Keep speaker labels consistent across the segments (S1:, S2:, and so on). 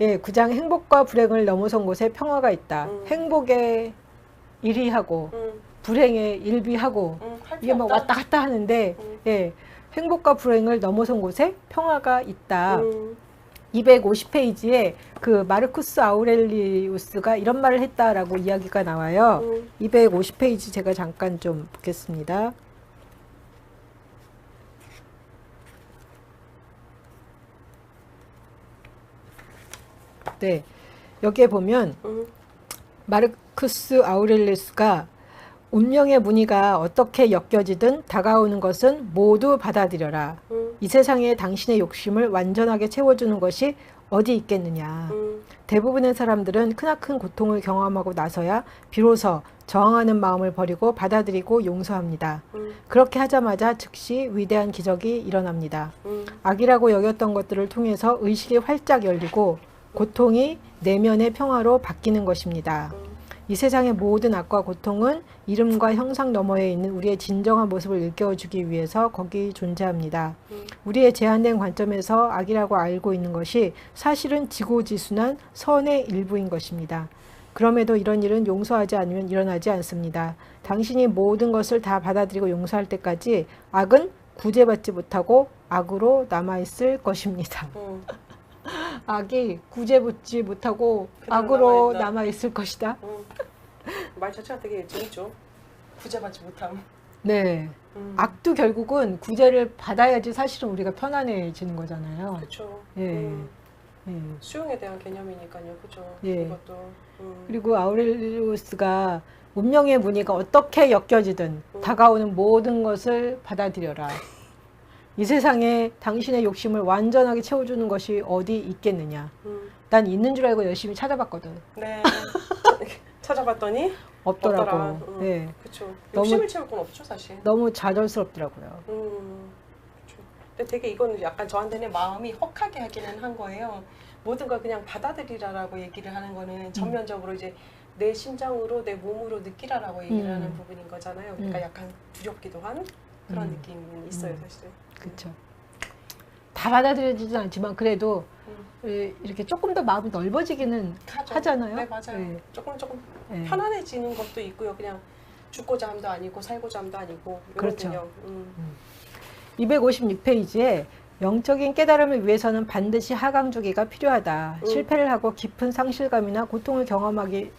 S1: 예, 9장 행복과 불행을 넘어선 곳에 평화가 있다.
S2: 음.
S1: 행복에 1위하고 불행에 1비하고
S2: 할
S1: 이게
S2: 필요
S1: 막
S2: 없다.
S1: 왔다 갔다 하는데
S2: 음.
S1: 예, 행복과 불행을 넘어선 곳에 평화가 있다.
S2: 음.
S1: 250페이지에 그 마르쿠스 아우렐리우스가 이런 말을 했다라고 이야기가 나와요. 250페이지 제가 잠깐 좀 보겠습니다. 네, 여기에 보면 마르쿠스 아우렐리우스가 운명의 무늬가 어떻게 엮여지든 다가오는 것은 모두 받아들여라. 이 세상에 당신의 욕심을 완전하게 채워주는 것이 어디 있겠느냐. 대부분의 사람들은 크나큰 고통을 경험하고 나서야 비로소 저항하는 마음을 버리고 받아들이고 용서합니다. 그렇게 하자마자 즉시 위대한 기적이 일어납니다. 악이라고 여겼던 것들을 통해서 의식이 활짝 열리고 고통이 내면의 평화로 바뀌는 것입니다. 이 세상의 모든 악과 고통은 이름과 형상 너머에 있는 우리의 진정한 모습을 일깨워주기 위해서 거기 존재합니다. 우리의 제한된 관점에서 악이라고 알고 있는 것이 사실은 지고지순한 선의 일부인 것입니다. 그럼에도 이런 일은 용서하지 않으면 일어나지 않습니다. 당신이 모든 것을 다 받아들이고 용서할 때까지 악은 구제받지 못하고 악으로 남아있을 것입니다. 악이 구제받지 못하고 악으로 남아있을 것이다.
S2: 말 자체가 되게 재밌죠. 구제받지 못함.
S1: 네. 악도 결국은 구제를 받아야지 사실은 우리가 편안해지는 거잖아요.
S2: 그렇죠.
S1: 예. 예.
S2: 수용에 대한 개념이니까요. 그죠.
S1: 예.
S2: 이것도.
S1: 그리고 아우렐리우스가 운명의 무늬가 어떻게 엮여지든 다가오는 모든 것을 받아들여라. 이 세상에 당신의 욕심을 완전하게 채워주는 것이 어디 있겠느냐. 난 있는 줄 알고 열심히 찾아봤거든.
S2: 네. 찾아봤더니
S1: 없더라고. 네.
S2: 그렇죠. 욕심을
S1: 너무,
S2: 채울 건 없죠, 사실.
S1: 너무 좌절스럽더라고요.
S2: 그렇죠. 근데 되게 이거는 약간 저한테는 마음이 헉하게 하기는 한 거예요. 모든 걸 그냥 받아들이라라고 얘기를 하는 거는 전면적으로 이제 내 심장으로 내 몸으로 느끼라라고 얘기를 하는 부분인 거잖아요. 그러니까 약간 두렵기도 한 그런 느낌이 있어요, 사실은.
S1: 그렇죠. 다 받아들여지진 않지만 그래도 이렇게 조금 더 마음이 넓어지기는 하잖아요.
S2: 네, 맞아요.
S1: 네.
S2: 조금
S1: 네.
S2: 편안해지는 것도 있고요. 그냥 죽고자 함도 아니고 살고자 함도 아니고 이런
S1: 그렇죠.
S2: 개념.
S1: 256페이지에 영적인 깨달음을 위해서는 반드시 하강주기가 필요하다. 실패를 하고 깊은 상실감이나 고통을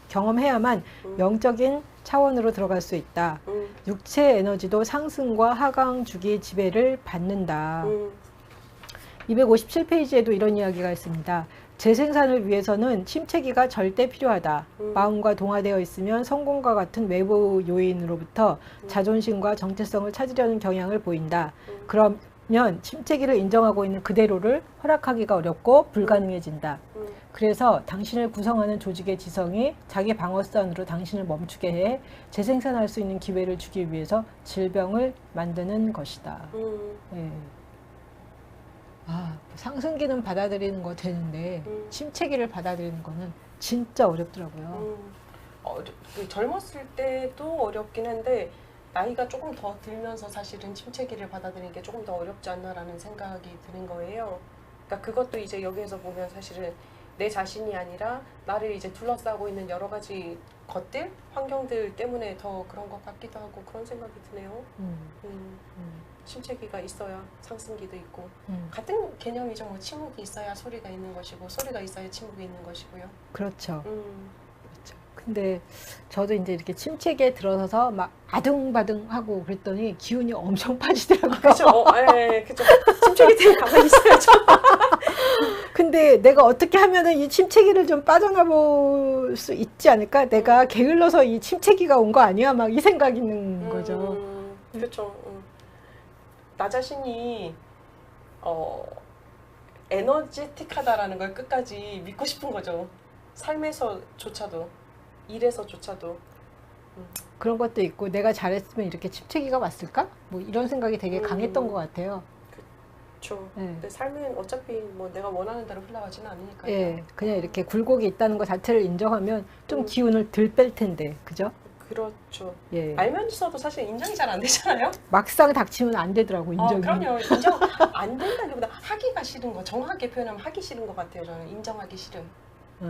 S1: 경험해야만 영적인 차원으로 들어갈 수 있다. 육체 에너지도 상승과 하강주기 지배를 받는다. 257페이지에도 이런 이야기가 있습니다. 재생산을 위해서는 침체기가 절대 필요하다. 마음과 동화되어 있으면 성공과 같은 외부 요인으로부터 자존심과 정체성을 찾으려는 경향을 보인다. 그러면 침체기를 인정하고 있는 그대로를 허락하기가 어렵고 불가능해진다. 그래서 당신을 구성하는 조직의 지성이 자기 방어선으로 당신을 멈추게 해 재생산할 수 있는 기회를 주기 위해서 질병을 만드는 것이다. 네. 상승기는 받아들이는 거 되는데 침체기를 받아들이는 거는 진짜 어렵더라고요.
S2: 젊었을 때도 어렵긴 한데 나이가 조금 더 들면서 사실은 침체기를 받아들이는 게 조금 더 어렵지 않나라는 생각이 드는 거예요. 그러니까 그것도 이제 여기에서 보면 사실은 내 자신이 아니라 나를 이제 둘러싸고 있는 여러 가지 것들, 환경들 때문에 더 그런 것 같기도 하고 그런 생각이 드네요. 침체기가 있어야 상승기도 있고 같은 개념이죠. 뭐 침묵이 있어야 소리가 있는 것이고 소리가 있어야 침묵이 있는 것이고요.
S1: 그렇죠. 그렇죠. 근데 저도 이제 이렇게 침체기에 들어서서 막 아둥바둥하고 그랬더니 기운이 엄청 빠지더라고요.
S2: 그렇죠. 그렇죠. 침체기 때문에 가만히 있어야죠.
S1: 근데 내가 어떻게 하면은 이 침체기를 좀 빠져나볼 수 있지 않을까? 내가 게을러서 이 침체기가 온 거 아니야? 막 이 생각이 있는 거죠.
S2: 그렇죠. 나 자신이 에너제틱하다라는 걸 끝까지 믿고 싶은 거죠. 삶에서조차도, 일에서조차도.
S1: 그런 것도 있고 내가 잘했으면 이렇게 침체기가 왔을까? 뭐 이런 생각이 되게 강했던 것 같아요.
S2: 그렇죠. 근데 삶은 어차피 뭐 내가 원하는 대로 흘러가지는 않으니까요.
S1: 예, 그냥 이렇게 굴곡이 있다는 것 자체를 인정하면 좀 기운을 덜 뺄 텐데, 그죠?
S2: 그렇죠.
S1: 예.
S2: 알면서도 사실 인정이 잘 안 되잖아요.
S1: 막상 닥치면 안 되더라고 인정이.
S2: 그럼요. 인정 안 된다기보다 하기가 싫은 거. 정확하게 표현하면 하기 싫은 것 같아요. 저는 인정하기 싫음.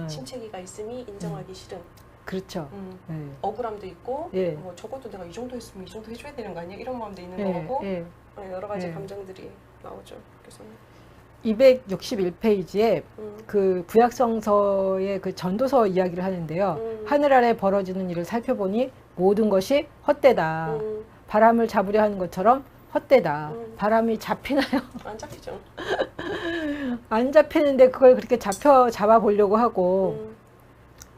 S2: 침체기가 있음이 인정하기 싫음.
S1: 그렇죠. 예.
S2: 억울함도 있고,
S1: 예.
S2: 뭐 적어도 내가 이 정도 했으면 이 정도 해줘야 되는 거 아니야? 이런 마음도 있는
S1: 예.
S2: 거고,
S1: 예.
S2: 여러 가지
S1: 예.
S2: 감정들이 나오죠. 그래서
S1: 261페이지에 그 구약성서의 그 전도서 이야기를 하는데요. 하늘 아래 벌어지는 일을 살펴보니 모든 것이 헛되다. 바람을 잡으려 하는 것처럼 헛되다. 바람이 잡히나요?
S2: 안 잡히죠.
S1: 안 잡히는데 그걸 그렇게 잡아 보려고 하고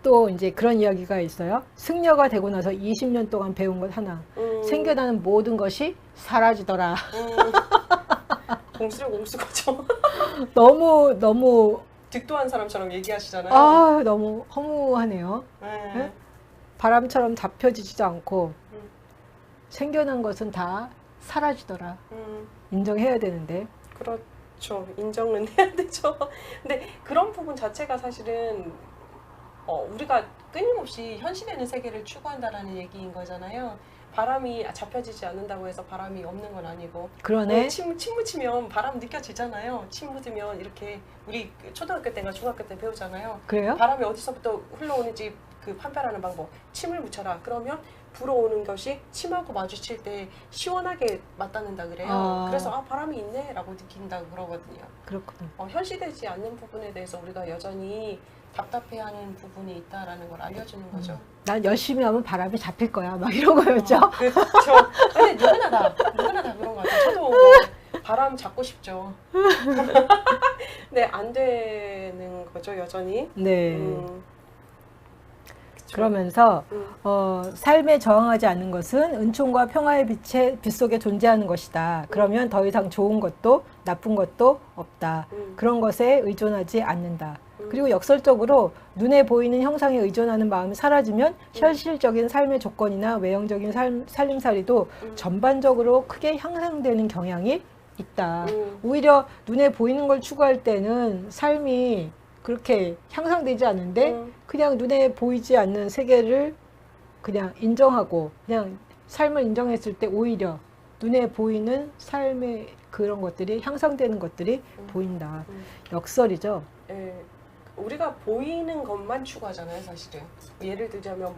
S1: 또 이제 그런 이야기가 있어요. 승려가 되고 나서 20년 동안 배운 것 하나. 생겨나는 모든 것이 사라지더라.
S2: 공수를 공수거죠.
S1: 너무
S2: 득도한 사람처럼 얘기하시잖아요.
S1: 아, 너무 허무하네요.
S2: 네.
S1: 네? 바람처럼 잡혀지지도 않고 생겨난 것은 다 사라지더라. 인정해야 되는데.
S2: 그렇죠. 인정은 해야 되죠. 근데 그런 부분 자체가 사실은 우리가 끊임없이 현실에는 세계를 추구한다라는 얘기인 거잖아요. 바람이 잡혀지지 않는다고 해서 바람이 없는 건 아니고.
S1: 그러네.
S2: 침 묻히면 바람 느껴지잖아요. 침 묻으면 이렇게 우리 초등학교 때나 중학교 때 배우잖아요.
S1: 그래요?
S2: 바람이 어디서부터 흘러오는지 그 판별하는 방법. 침을 묻혀라. 그러면 불어오는 것이 침하고 마주칠 때 시원하게 맞닿는다 그래요. 그래서 바람이 있네 라고 느낀다고 그러거든요.
S1: 그렇구나.
S2: 현시되지 않는 부분에 대해서 우리가 여전히 답답해하는 부분이 있다라는 걸 알려주는 거죠.
S1: 난 열심히 하면 바람이 잡힐 거야. 막 이런 거였죠.
S2: 그렇죠. 근데 누구나 다 그런 것 같아요. 저도 뭐 바람 잡고 싶죠. 근데 안 되는 거죠, 여전히.
S1: 네. 그러면서 삶에 저항하지 않는 것은 은총과 평화의 빛 속에 존재하는 것이다. 그러면 더 이상 좋은 것도 나쁜 것도 없다. 그런 것에 의존하지 않는다. 그리고 역설적으로 눈에 보이는 형상에 의존하는 마음이 사라지면 현실적인 삶의 조건이나 외형적인 살림살이도 전반적으로 크게 향상되는 경향이 있다. 오히려 눈에 보이는 걸 추구할 때는 삶이 그렇게 향상되지 않는데 그냥 눈에 보이지 않는 세계를 그냥 인정하고 그냥 삶을 인정했을 때 오히려 눈에 보이는 삶의 그런 것들이 향상되는 것들이 보인다. 역설이죠.
S2: 네. 우리가 보이는 것만 추구하잖아요, 사실은. 예를 들자면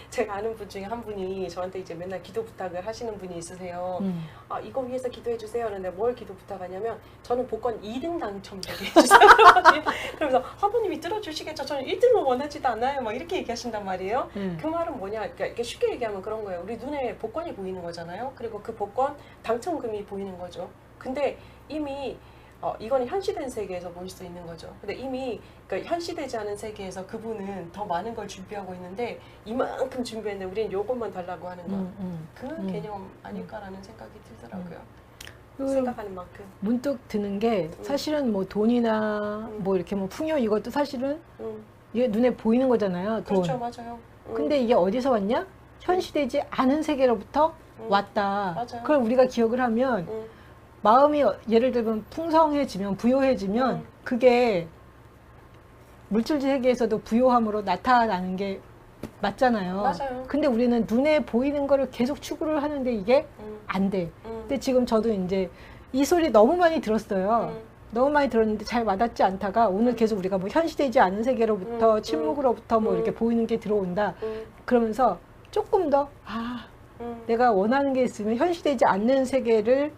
S2: 제가 아는 분 중에 한 분이 저한테 이제 맨날 기도 부탁을 하시는 분이 있으세요. 이거 위해서 기도해 주세요. 그런데 뭘 기도 부탁하냐면 저는 복권 2등 당첨되게 해주세요. 그러면서 아버님이 들어주시겠죠. 저는 1등을 원하지도 않아요. 막 이렇게 얘기하신단 말이에요. 그 말은 뭐냐? 그러니까 이렇게 쉽게 얘기하면 그런 거예요. 우리 눈에 복권이 보이는 거잖아요. 그리고 그 복권 당첨금이 보이는 거죠. 근데 이미 이건 현시된 세계에서 볼 수 있는 거죠. 근데 이미 그러니까 현시되지 않은 세계에서 그분은 더 많은 걸 준비하고 있는데 이만큼 준비했는데 우리는 요것만 달라고 하는 거. 그 개념 아닐까라는 생각이 들더라고요. 생각하는 만큼.
S1: 문득 드는 게 사실은 뭐 돈이나 뭐 이렇게 뭐 풍요 이것도 사실은 이게 눈에 보이는 거잖아요. 돈.
S2: 그렇죠, 맞아요.
S1: 근데 이게 어디서 왔냐? 현시되지 않은 세계로부터 왔다.
S2: 맞아요.
S1: 그걸 우리가 기억을 하면 마음이 예를 들면 풍성해지면 부요해지면 그게 물질지 세계에서도 부요함으로 나타나는 게 맞잖아요.
S2: 맞아요.
S1: 근데 우리는 눈에 보이는 거를 계속 추구를 하는데 이게 안 돼. 근데 지금 저도 이제 이 소리 너무 많이 들었어요. 너무 많이 들었는데 잘 와닿지 않다가 오늘 계속 우리가 뭐 현시되지 않은 세계로부터 침묵으로부터 뭐 이렇게 보이는 게 들어온다. 그러면서 조금 더 내가 원하는 게 있으면 현시되지 않는 세계를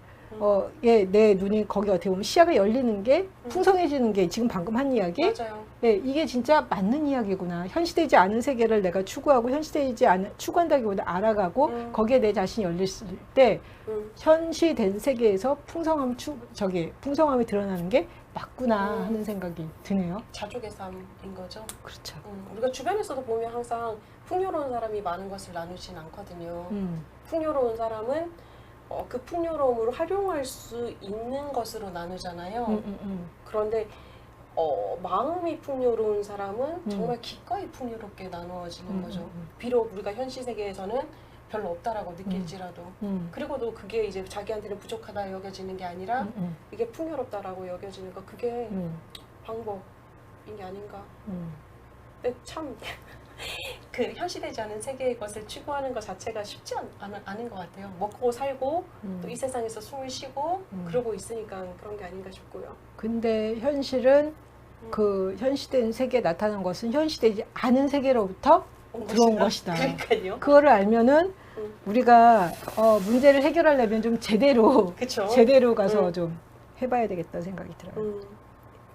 S1: 내 눈이 거기 어떻게 보면 시야가 열리는 게 풍성해지는 게 지금 방금 한 이야기.
S2: 맞아요.
S1: 네, 이게 진짜 맞는 이야기구나. 현시되지 않은 세계를 내가 추구하고 현시되지 않은 추구한다기보다 알아가고 거기에 내 자신이 열릴 때 현시된 세계에서 풍성함이 드러나는 게 맞구나 하는 생각이 드네요.
S2: 자족의 삶인 거죠.
S1: 그렇죠.
S2: 우리가 주변에서도 보면 항상 풍요로운 사람이 많은 것을 나누진 않거든요. 풍요로운 사람은 그 풍요로움을 활용할 수 있는 것으로 나누잖아요. 그런데 마음이 풍요로운 사람은 정말 기꺼이 풍요롭게 나누어지는 거죠. 비록 우리가 현실 세계에서는 별로 없다라고 느낄지라도 그리고도 그게 이제 자기한테는 부족하다 여겨지는 게 아니라 이게 풍요롭다라고 여겨지는 거 그게 방법인 게 아닌가. 근데 참 그 현시되지 않은 세계의 것을 추구하는 것 자체가 쉽지 않은 것 같아요. 먹고 살고 또 이 세상에서 숨을 쉬고 그러고 있으니까 그런 게 아닌가 싶고요.
S1: 근데 현실은 그 현시된 세계에 나타난 것은 현시되지 않은 세계로부터 들어온 것이다.
S2: 그러니까요.
S1: 그거를 알면은 우리가 문제를 해결하려면 좀 제대로
S2: 그쵸?
S1: 제대로 가서 좀 해봐야 되겠다 생각이 들어요.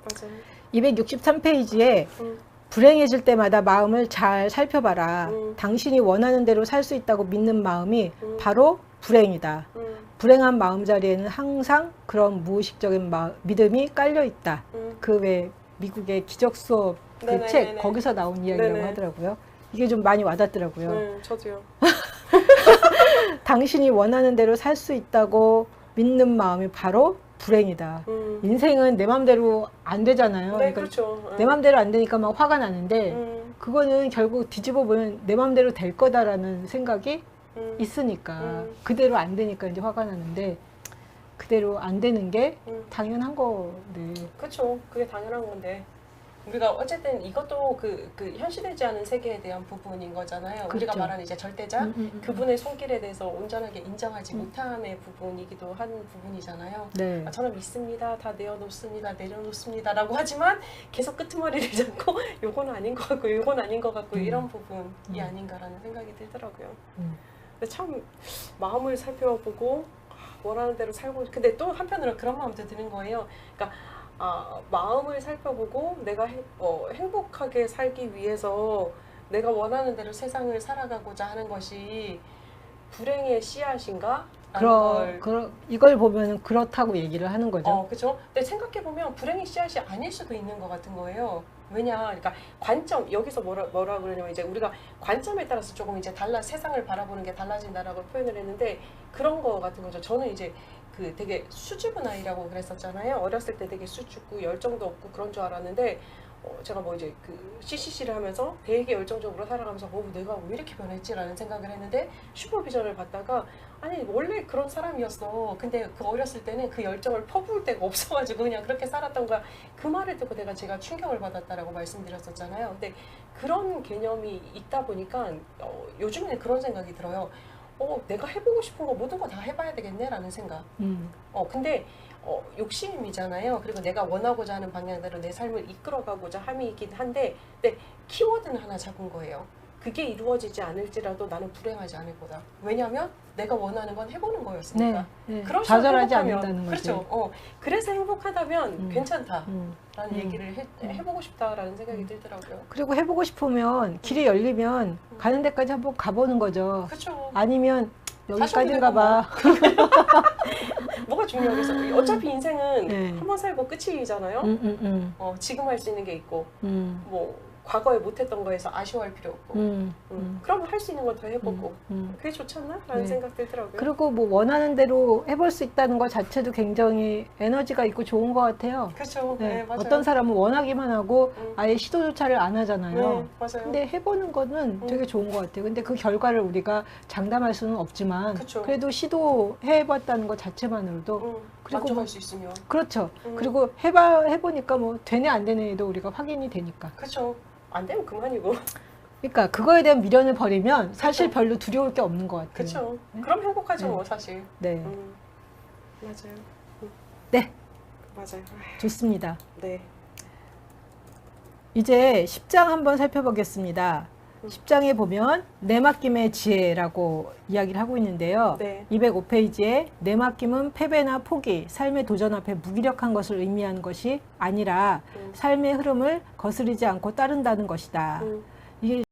S2: 맞아요.
S1: 263페이지에
S2: 음.
S1: 불행해질 때마다 마음을 잘 살펴봐라.
S2: 음.
S1: 당신이 원하는 대로 살 수 있다고 믿는 마음이 바로 불행이다. 불행한 마음자리에는 항상 그런 무의식적인 믿음이 깔려 있다. 그 외 미국의 기적 수업 그 책 거기서 나온 이야기라고
S2: 네네.
S1: 하더라고요. 이게 좀 많이 와닿더라고요.
S2: 저도요.
S1: 당신이 원하는 대로 살 수 있다고 믿는 마음이 바로 불행이다. 인생은 내 맘대로 안 되잖아요.
S2: 네,
S1: 그러니까
S2: 그렇죠.
S1: 내 맘대로 안 되니까 막 화가 나는데 그거는 결국 뒤집어 보면 내 맘대로 될 거다라는 생각이 있으니까 그대로 안 되니까 이제 화가 나는데 그대로 안 되는 게 당연한 거네.
S2: 그렇죠. 그게 당연한 건데 우리가 어쨌든 이것도 그 현시되지 않은 세계에 대한 부분인 거잖아요.
S1: 그렇죠.
S2: 우리가 말하는 이제 절대자 그분의 손길에 대해서 온전하게 인정하지 못함의 부분이기도 한 부분이잖아요.
S1: 네.
S2: 아, 저는 믿습니다. 다 내어놓습니다. 내려놓습니다라고 하지만 계속 끄트머리를 잡고 요건 아닌 것 같고 요건 아닌 것 같고 이런 부분이 아닌가라는 생각이 들더라고요. 근데 참 마음을 살펴보고 원하는 대로 살고 근데 또 한편으로 그런 마음도 드는 거예요. 그러니까 마음을 살펴보고 내가 행복하게 살기 위해서 내가 원하는 대로 세상을 살아가고자 하는 것이 불행의 씨앗인가?
S1: 이걸 보면 그렇다고 얘기를 하는 거죠.
S2: 그죠? 근데 생각해보면 불행의 씨앗이 아닐 수도 있는 것 같은 거예요. 왜냐, 그러니까 관점, 여기서 뭐라 그러냐면 이제 우리가 관점에 따라서 조금 이제 세상을 바라보는 게 달라진다라고 표현을 했는데 그런 거 같은 거죠. 저는 이제 그 되게 수줍은 아이라고 그랬었잖아요. 어렸을 때 되게 수줍고 열정도 없고 그런 줄 알았는데 제가 뭐 이제 그 CCC를 하면서 되게 열정적으로 살아가면서 내가 왜 이렇게 변했지라는 생각을 했는데 슈퍼비전을 받다가 아니 원래 그런 사람이었어. 근데 그 어렸을 때는 그 열정을 퍼부을 데가 없어가지고 그냥 그렇게 살았던 거야. 그 말을 듣고 제가 충격을 받았다라고 말씀드렸었잖아요. 근데 그런 개념이 있다 보니까 요즘에는 그런 생각이 들어요. 내가 해보고 싶은 거 모든 거 다 해봐야 되겠네라는 생각. 근데 욕심이잖아요. 그리고 내가 원하고자 하는 방향대로 내 삶을 이끌어가고자 함이긴 한데, 근데 키워드는 하나 잡은 거예요. 그게 이루어지지 않을지라도 나는 불행하지 않을 거다. 왜냐하면 내가 원하는 건 해보는 거였으니까.
S1: 네.
S2: 그러시면
S1: 좌절하지
S2: 행복하면,
S1: 않는다는 거지.
S2: 그렇죠. 그래서 행복하다면 괜찮다라는
S1: 음.
S2: 얘기를 해보고 싶다라는 생각이 들더라고요.
S1: 그리고 해보고 싶으면 길이 열리면 가는 데까지 한번 가보는 거죠.
S2: 그렇죠.
S1: 아니면 여기까지인가 봐.
S2: 뭐가 중요하겠어. 어차피 인생은
S1: 네.
S2: 한 번 살고 끝이잖아요. 지금 할 수 있는 게 있고 뭐 과거에 못했던 거에서 아쉬워할 필요 없고 그럼 할 수 있는 걸 더 해보고 그게 좋지 않나? 라는
S1: 네.
S2: 생각 들더라고요.
S1: 그리고 뭐 원하는 대로 해볼 수 있다는 것 자체도 굉장히 에너지가 있고 좋은 것 같아요.
S2: 그렇죠.
S1: 네.
S2: 네, 맞아요.
S1: 어떤 사람은 원하기만 하고 아예 시도조차를 안 하잖아요.
S2: 네, 맞아요.
S1: 근데 해보는 거는 되게 좋은 것 같아요. 근데 그 결과를 우리가 장담할 수는 없지만
S2: 그쵸.
S1: 그래도 시도해봤다는 것 자체만으로도 그리고
S2: 만족할
S1: 뭐,
S2: 수 있으면.
S1: 그렇죠. 그리고 해보니까 뭐 되네 안 되네도 우리가 확인이 되니까.
S2: 그렇죠. 안 되면 그만이고.
S1: 그러니까 그거에 대한 미련을 버리면 사실
S2: 그쵸.
S1: 별로 두려울 게 없는 것 같아요.
S2: 그렇죠.
S1: 네?
S2: 그럼 행복하죠,
S1: 네.
S2: 뭐 사실.
S1: 네,
S2: 맞아요.
S1: 네,
S2: 맞아요.
S1: 좋습니다.
S2: 네.
S1: 이제 10장 한번 살펴보겠습니다. 10장에 보면 내맡김의 지혜라고 이야기를 하고 있는데요.
S2: 네.
S1: 205페이지에 내맡김은 패배나 포기, 삶의 도전 앞에 무기력한 것을 의미하는 것이 아니라 삶의 흐름을 거스르지 않고 따른다는 것이다. 이게